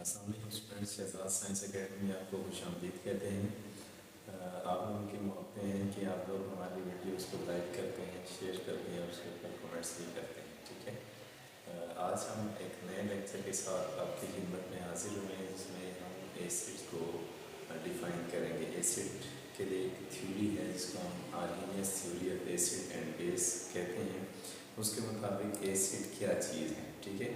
अस्सलाम वालेकुम students, Shahzad science academy में आपको खुशामदीद कहते हैं। आप लोगों की मोहब्बतें हैं कि आप लोग हमारी वीडियोस को लाइक करते हैं, शेयर करते हैं और उसके ऊपर कमेंट्स भी करते हैं। ठीक है, आज हम एक नए लेक्चर के साथ आपकी खिदमत में हाजिर हुए हैं जिसमें हम एसिड को डिफ़ाइन करेंगे। एसिड के लिए एक थ्योरी है जिसको हम Arrhenius theory of acid and base कहते हैं। उसके मुताबिक एसिड क्या चीज़ है। ठीक है,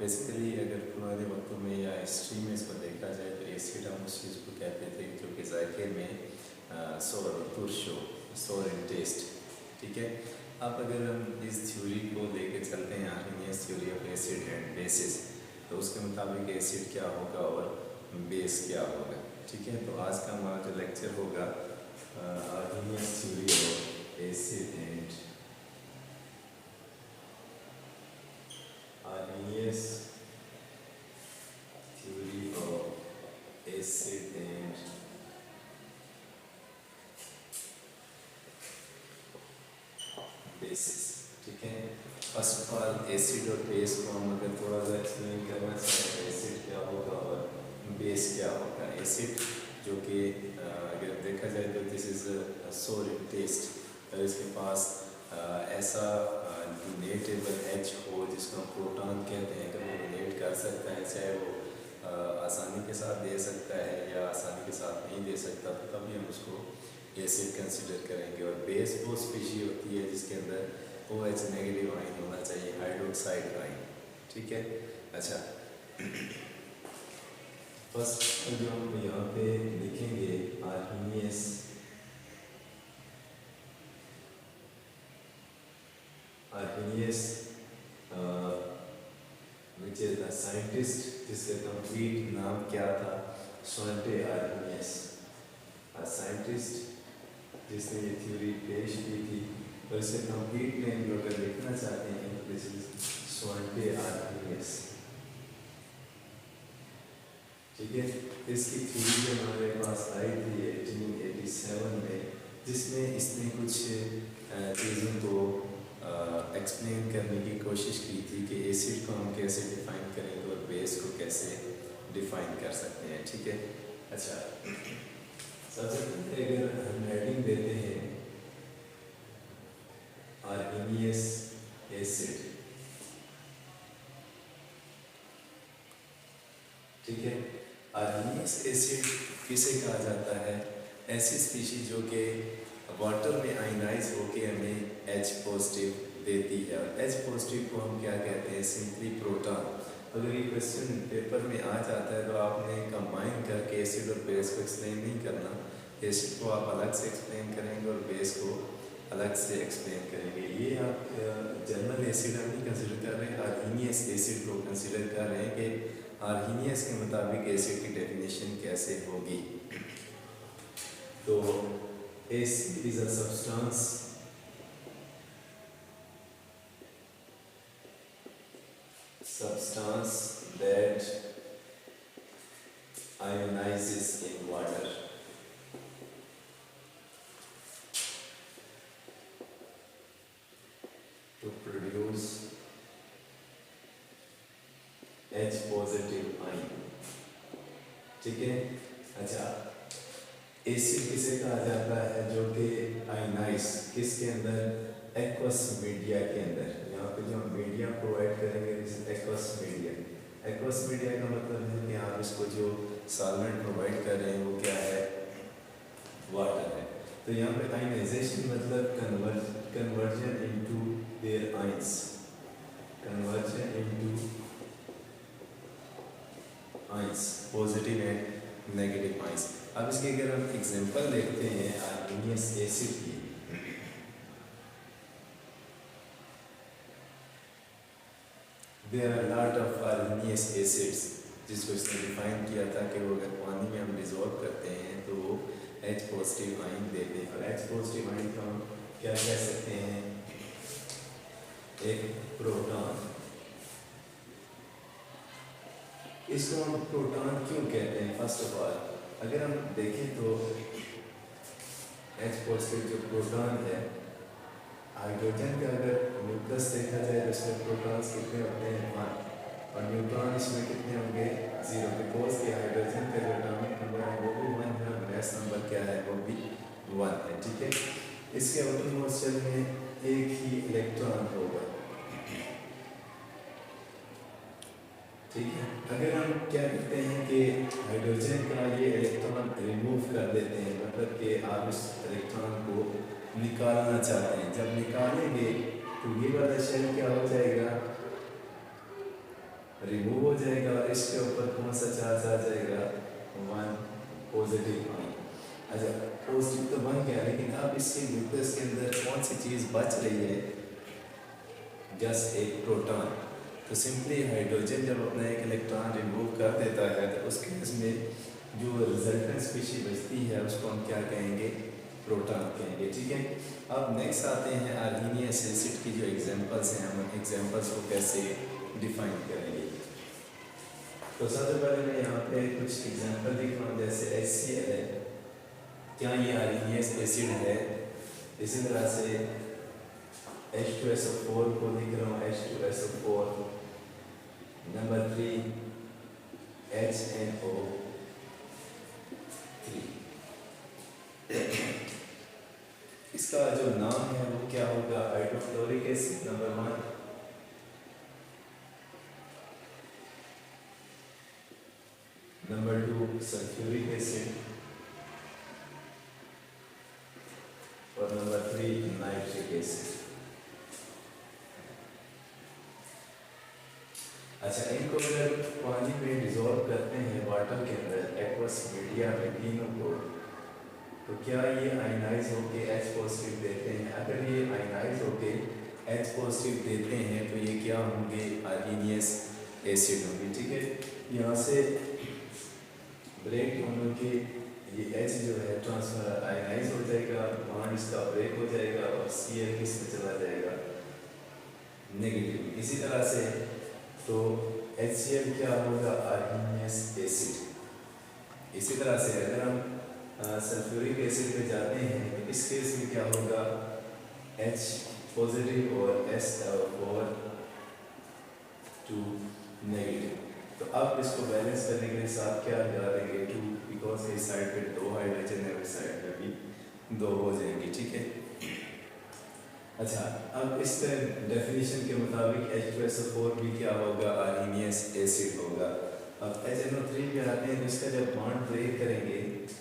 बेसिकली अगर पुराने वक्तों में या हिस्ट्री में इसको देखा जाए तो एसिड हम उस चीज़ को कहते थे जो कि जायके में सोर तुर्शो सोर इन टेस्ट। ठीक है, अब अगर हम इस थ्योरी को लेकर चलते हैं Arrhenius theory of acid and bases, तो उसके मुताबिक एसिड क्या होगा और बेस क्या होगा। ठीक है, तो आज का हमारा जो लेक्चर होगा Arrhenius theory of acid and Arrhenius theory of acid and bases। ठीक है, फर्स्ट ऑफ ऑल एसिड और बेस को हम अगर थोड़ा सा एक्सप्लेन करना चाहें, एसिड क्या होगा और बेस क्या होगा। एसिड जो कि अगर देखा जाए तो दिस इज़ सोर इन टेस्ट, अगर इसके पास ऐसा नेटेबल एच हो जिसको हम प्रोटॉन कहते हैं, अगर वो रिलेट कर सकता है, चाहे वो आसानी के साथ दे सकता है या आसानी के साथ नहीं दे सकता, तो तभी हम उसको एसिड कंसिडर करेंगे। और बेस वो स्पीशी होती है जिसके अंदर ओ एच नेगेटिव आयन होना चाहिए, हाइड्रोक्साइड आयन। ठीक है, अच्छा फर्स्ट जो हम यहाँ पे लिखेंगे Arrhenius which is the scientist, जिसका कंप्लीट नाम क्या था, स्वॉन्टे आर्हेनियस। साइंटिस्ट जिसने ये थ्योरी पेश की थी, और इसका कंप्लीट नेम जो अगर लिखना चाहते हैं तो दिस इज स्वॉन्टे आर्हेनियस। ठीक है, इसकी थ्योरी जो हमारे पास आई थी 1887 में, जिसमें इसने कुछ चीज़ों को एक्सप्लेन करने की कोशिश की थी कि एसिड को हम कैसे डिफ़ाइन करेंगे और बेस को कैसे डिफ़ाइन कर सकते हैं। ठीक है, अच्छा सबसे पहले अगर हम हेडिंग देते हैं आर्हेनियस एसिड। ठीक है, आर्हेनियस एसिड किसे कहा जाता है? ऐसी स्पीशी जो कि वाटर में आयनाइज होकर हमें H पॉजिटिव देती है। और H पॉजिटिव को हम क्या कहते हैं? Simply proton. अगर ये क्वेश्चन पेपर में आ जाता है तो आपने कंबाइन करके एसिड और बेस को एक्सप्लेन नहीं करना, एसिड को आप अलग से एक्सप्लेन करेंगे और बेस को अलग से एक्सप्लेन करेंगे। ये आप जनरल एसिड हम नहीं कंसिडर कर रहे हैं, आर्हेनियस एसिड को कंसिडर कर रहे हैं कि आर्हेनियस के मुताबिक एसिड की डेफिनेशन कैसे होगी। तो acid is a substance that ionizes in water। to produce H positive ion। ठीक है, अच्छा एसिड किसे कहा जाता है? जो कि आयनाइज किसके अंदर? एक्वस मीडिया के अंदर। यहाँ पे जो हम मीडिया प्रोवाइड करेंगे एक्वस मीडिया। एक्वस मीडिया का मतलब है कि आप इसको जो सॉल्वेंट प्रोवाइड कर रहे हैं वो क्या है? वाटर है। तो यहाँ पे आयनाइजेशन मतलब conversion into their ions, conversion into ions, positive and negative ions. अब इसके अगर हम एग्जांपल देखते हैं आर्हेनियस एसिड की, there are lot of Arrhenius acids, जिसको इसने डिफाइन किया था कि वो अगर पानी में हम डिजोल्व करते हैं तो वो H पॉजिटिव आयन देते हैं। और H पॉजिटिव आयन को हम क्या कह सकते हैं? एक प्रोटॉन। इसको हम प्रोटॉन क्यों कहते हैं? फर्स्ट ऑफ ऑल अगर हम देखें तो H पॉजिटिव जो प्रोटॉन है, हाइड्रोजन का अगर न्यूक्लियस देखा जाए तो इसमें प्रोटॉन्स कितने होते हैं? 1, और न्यूट्रॉन इसमें कितने होंगे? 0। 1 है, ठीक है। इसके आउटरमोस्ट शेल में एक ही इलेक्ट्रॉन होगा, ठीक है। अगर हम क्या करते हैं कि हाइड्रोजन का ये इलेक्ट्रॉन रिमूव कर देते हैं, मतलब कि आप इस इलेक्ट्रॉन को निकालना चाहते हैं, जब निकालेंगे तो ये वाला शेल क्या हो जाएगा, रिमूव हो जाएगा और इसके ऊपर कौन सा चार्ज आ जाएगा, 1 पॉजिटिव आयन। अच्छा, पॉजिटिव तो बन गया, लेकिन अब इसके न्यूक्लियस के अंदर कौन सी चीज़ बच रही है, जस्ट एक प्रोटॉन। तो सिंपली हाइड्रोजन जब अपना एक इलेक्ट्रॉन रिमूव कर देता है तो उस केस में जो रिजल्टेंट स्पीशीज बचती है उसको हम क्या कहेंगे, प्रोटॉन कहेंगे, ठीक है। अब नेक्स्ट आते हैं आर्हीनियस एसिड की जो एग्जांपल्स हैं, हम एग्जांपल्स को कैसे डिफाइन करेंगे। तो सबसे पहले मैं यहाँ पे कुछ एग्जांपल लिख रहा हूँ, जैसे HCl है, क्या ये आर्हीनियस एसिड है। इसी तरह से H2SO4 को लिख रहा हूँ, H2SO4, नंबर 3 HNO3। इसका जो नाम है वो क्या होगा, hydrochloric acid number 1, number 2 sulphuric acid, और नंबर 3 नाइट्रिक एसिड। अच्छा, इनको अगर पानी में डिजोल्व करते हैं वाटर के अंदर, एक्वस मीडिया में तीनों को, तो क्या ये आयनाइज होके H पॉजिटिव देते हैं। अगर ये आयनाइज होके H पॉजिटिव देते हैं तो ये क्या होंगे, आर्हीनियस एसिड होंगे, ठीक है। यहाँ से ब्रेक होने के ये H जो है ट्रांसफर आयनाइज हो जाएगा, बॉन्ड इसका ब्रेक हो जाएगा और Cl किस में चला जाएगा, नेगेटिव। इसी तरह से तो HCl क्या होगा, आर्हीनियस एसिड। इसी तरह से अगर हम सल्फ्यूरिक एसिड पे जाते हैं तो इस केस में क्या होगा, H पॉजिटिव और SO4 2 नेगेटिव। तो अब इसको बैलेंस करने के लिए साथ क्या लगा देंगे, 2, बिकॉज इस साइड पे 2 हाइड्रोजन है, इस साइड पे भी 2 हो जाएंगे, ठीक है। अच्छा, अब इस डेफिनेशन के मुताबिक H2SO4 भी क्या होगा, आर्हीनियस एसिड होगा। अब HNO3 पे आते हैं, तो इसका जब बॉन्ड ब्रेक करेंगे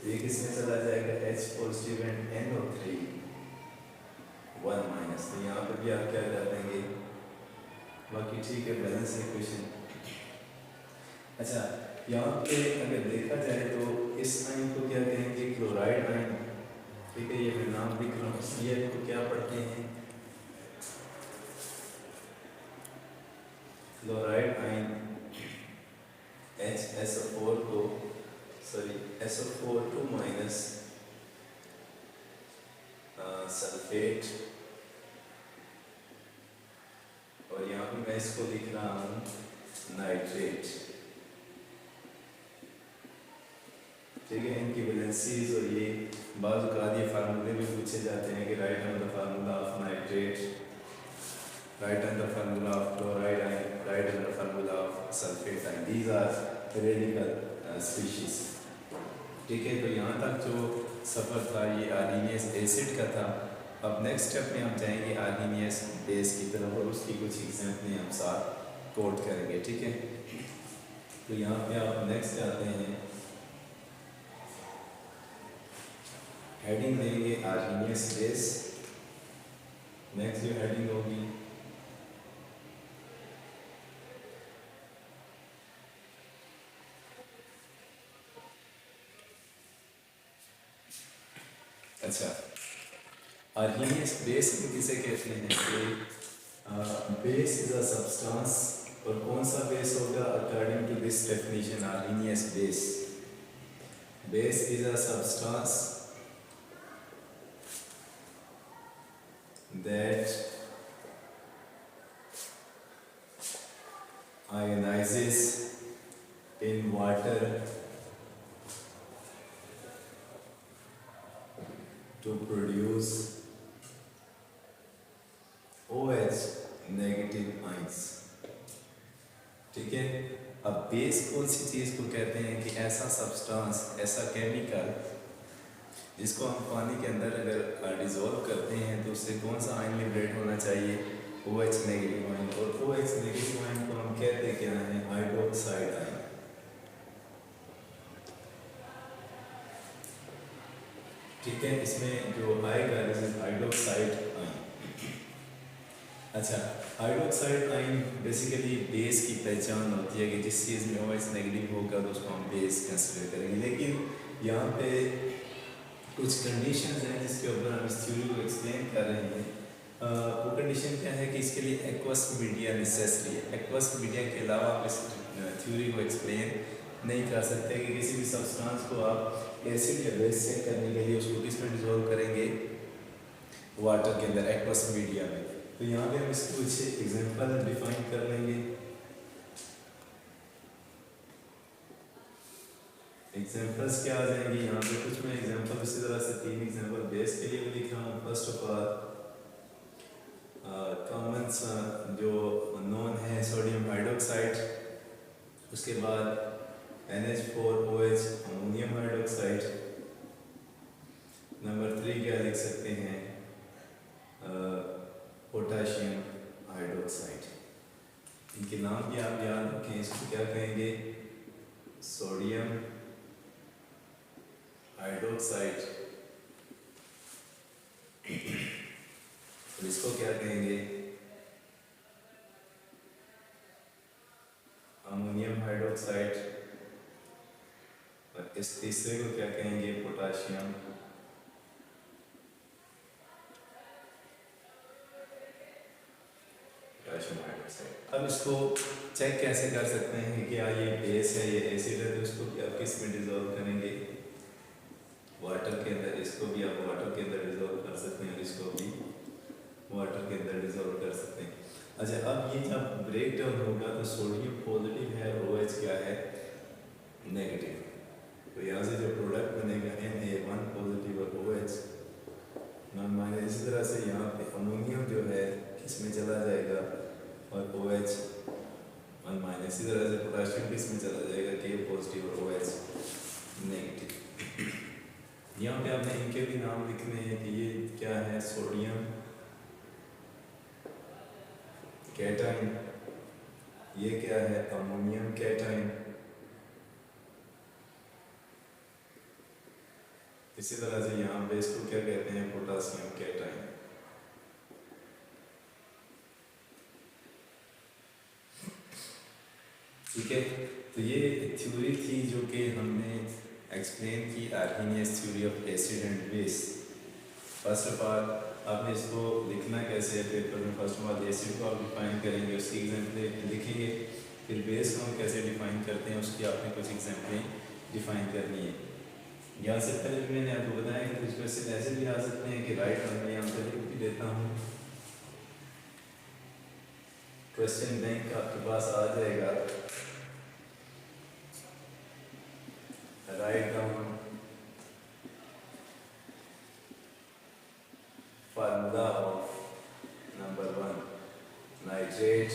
तो ये किस में चला जाएगा, H positive and NO3 1 minus. तो यहाँ पे भी आप क्या कर देंगे, बाकी ठीक है, बैलेंस इक्वेशन। अच्छा, यहाँ पे अगर देखा जाए तो इस आयन को क्या कहेंगे, क्लोराइड आयन, ठीक है। ये मैं नाम लिख रहा हूँ, Cl को क्या पढ़ते हैं, क्लोराइड आयन। HSO4 को, सॉरी SO4 2 माइनस सल्फेट, और यहाँ पे मैं इसको लिख रहा हूँ नाइट्रेट, ठीक है। इनकी वैलेंसीज और ये बाज़ औक़ात ये फार्मूले भी पूछे जाते हैं कि write on the formula of nitrate, write on the formula of chloride ion, write on the formula of sulphate ion, these are radical species, ठीक है। तो यहाँ तक जो सफ़र था ये आर्हीनियस एसिड का था। अब नेक्स्ट स्टेप में हम जाएंगे आर्हीनियस बेस की तरफ और उसकी कुछ एग्जाम्पलें हम साथ कोट करेंगे, ठीक है। तो यहाँ पे आप नेक्स्ट आते हैं, हेडिंग देंगे आर्हीनियस बेस। नेक्स्ट जो हेडिंग होगी अच्छा, आर्हीनियस बेस किसे कहते हैं कि बेस इज अ सब्सटेंस, और कौन सा बेस होगा, according to this definition Arrhenius base, base is a substance that ionizes in water to produce OH negative ions, ठीक है। अब बेस कौन सी चीज़ को कहते हैं कि ऐसा सब्सटेंस, ऐसा केमिकल जिसको हम पानी के अंदर अगर डिज़ोल्व करते हैं तो उससे कौन सा आयन लिबरेट होना चाहिए, OH नेगेटिव आयन। और OH नेगेटिव आयन को हम कहते क्या हैं, हाइड्रोक्साइड आयन। ठीक है, इसमें जो आएगा दिस इज हाइड्रोक्साइड आयन। अच्छा, हाइड्रोक्साइड आयन बेसिकली बेस की पहचान होती है कि जिस चीज़ में OH नेगेटिव होगा तो उसको हम बेस कंसिडर करेंगे। लेकिन यहाँ पे कुछ कंडीशंस हैं जिसके ऊपर हम इस थ्योरी को एक्सप्लेन कर रहे हैं। वो कंडीशन क्या है कि इसके लिए एक्वस मीडिया नेसेसरी है। एक्वस मीडिया के अलावा आप इस थ्योरी को एक्सप्लेन नहीं कर सकते कि किसी भी सब्सटेंस को आप एसिड या बेस से करने के लिए उसको किस में डिजोल्व करेंगे, वाटर के अंदर, एक्वस मीडिया में। तो यहाँ पे हम इसको कुछ एग्जांपल डिफाइन कर लेंगे। एग्जांपल्स क्या आ जाएंगे यहाँ पे, कुछ मैं एग्जांपल इसी तरह से 3 एग्जांपल बेस के लिए भी लिखा हूँ। फर्स्ट ऑफ ऑल कॉमन जो नोन है सोडियम हाइड्रोक्साइड, उसके बाद NH4OH अमोनियम हाइड्रोक्साइड। नंबर 3 क्या लिख सकते हैं, पोटाशियम हाइड्रोक्साइड। इनके नाम भी आप याद रखें। इसको क्या कहेंगे, सोडियम हाइड्रोक्साइड। इसको क्या कहेंगे, अमोनियम हाइड्रोक्साइड। और इस तीसरे को क्या कहेंगे, पोटाशियम हाइड्रोक्साइड। अब इसको चेक कैसे कर सकते हैं कि क्या ये बेस है, ये एसिड है, तो इसको आप किस में डिजोल्व करेंगे, वाटर के अंदर। इसको भी आप वाटर के अंदर डिजोल्व कर सकते हैं और इसको भी वाटर के अंदर डिजोल्व कर सकते हैं। अच्छा, अब ये जब ब्रेक डाउन होगा तो सोडियम पॉजिटिव है और OH क्या है, नेगेटिव। तो यहाँ से जो प्रोडक्ट बनेगा Na1 पॉजिटिव और OH नॉन माइनस। इसी तरह से यहाँ पे अमोनियम जो है किस में चला जाएगा और OH 1 माइनस। इसी तरह से पोटाशियम किस में चला जाएगा, K पॉजिटिव और OH नेगेटिव। यहाँ पे आपने इनके भी नाम लिखने हैं कि ये क्या है, सोडियम कैटाइन, ये क्या है, अमोनियम कैटाइन। इसी तरह से यहाँ पे इसको क्या कहते हैं, पोटासियम कैटाइन। ठीक है, तो ये थ्योरी थी जो कि हमने एक्सप्लेन की, Arrhenius theory of acid and base. First of all आपने इसको लिखना कैसे है पेपर में, फर्स्ट ऑफ ऑल एसिड को आप डिफाइन करेंगे, उसकी एग्जाम्पल लिखेंगे। फिर बेस को हम कैसे डिफाइन करते हैं उसकी आपने कुछ एग्जाम्पलें डिफाइन करनी है। यहाँ से पहले भी मैंने आपको बताया कि कुछ क्वेश्चन ऐसे भी आ सकते हैं कि राइट और मैं यहाँ पर लिख भी देता हूँ, क्वेश्चन बैंक आपके पास आ जाएगा, write down formula of number 1 nitrate.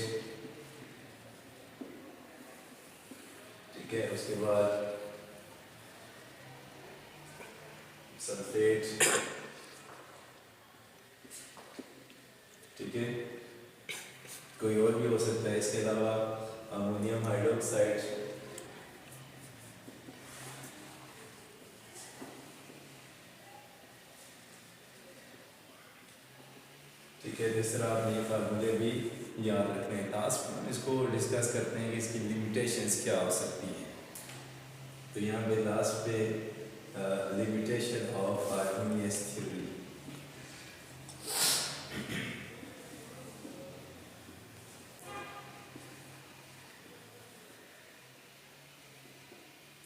ठीक है, उसके बाद सल्फेट। ठीक है, कोई और भी हो सकता है इसके अलावा, अमोनियम हाइड्रोक्साइड। ठीक है, जिस तरह आपने ये फार्मूले भी याद रखने हैं। लास्ट में हम इसको डिस्कस करते हैं कि इसकी लिमिटेशंस क्या हो सकती हैं। तो यहाँ पे लास्ट पे लिमिटेशन ऑफ आर्हेनियस थ्योरी।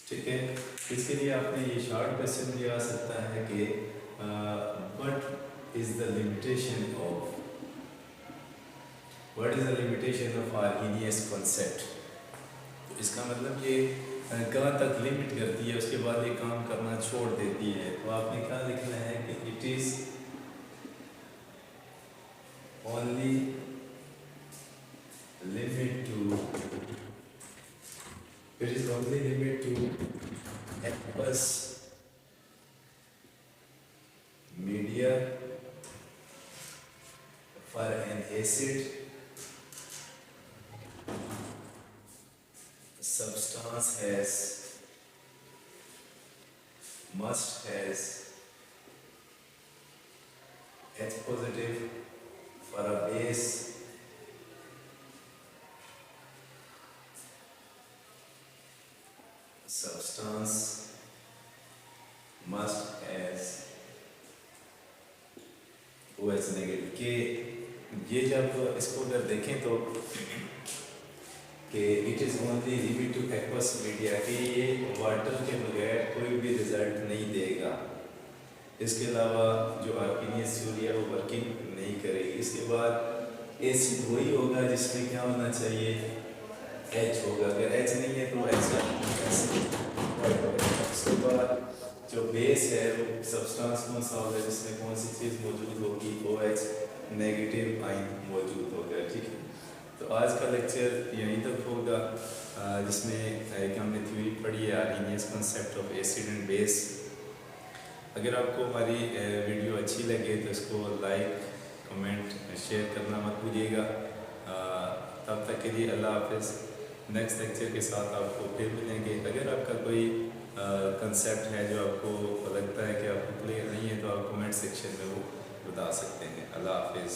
ठीक है, इसके लिए आपने ये शॉर्ट क्वेश्चन भी आ सकता है कि what is the limitation of Arrhenius concept. तो इसका मतलब ये कहाँ तक लिमिट करती है, उसके बाद ये काम करना छोड़ देती है। तो आपने क्या लिखना है कि it is only limit to aqueous acid substance must has H positive for a base substance must has OH negative के ये जब इसको अगर देखें तो कि it is only limit two aqueous media कि ये वाटर के बगैर कोई भी रिजल्ट नहीं देगा। इसके अलावा जो आर्किनियस थ्योरी है वो वर्किंग नहीं करेगी। इसके बाद एसिड वही होगा जिसमें क्या होना चाहिए, H होगा। अगर H नहीं है तो उसके बाद जो बेस है वो सब्सटेंस कौन सा होगा जिसमें कौन सी चीज़ मौजूद होगी, OH नेगेटिव आयन मौजूद होगा। ठीक है, तो आज का लेक्चर यहीं तक होगा जिसमें एक हमने थ्योरी पढ़ी है Arrhenius concept of acid and base. अगर आपको हमारी वीडियो अच्छी लगे तो इसको लाइक कमेंट शेयर करना मत भूलिएगा। तब तक के लिए अल्लाह हाफ़िज़। नेक्स्ट लेक्चर के साथ आपको फिर मिलेंगे। अगर आपका कोई कंसेप्ट है जो आपको लगता है कि आपको क्लियर नहीं है तो आप कमेंट सेक्शन में वो बता सकते हैं। अल्लाह हाफ़िज़।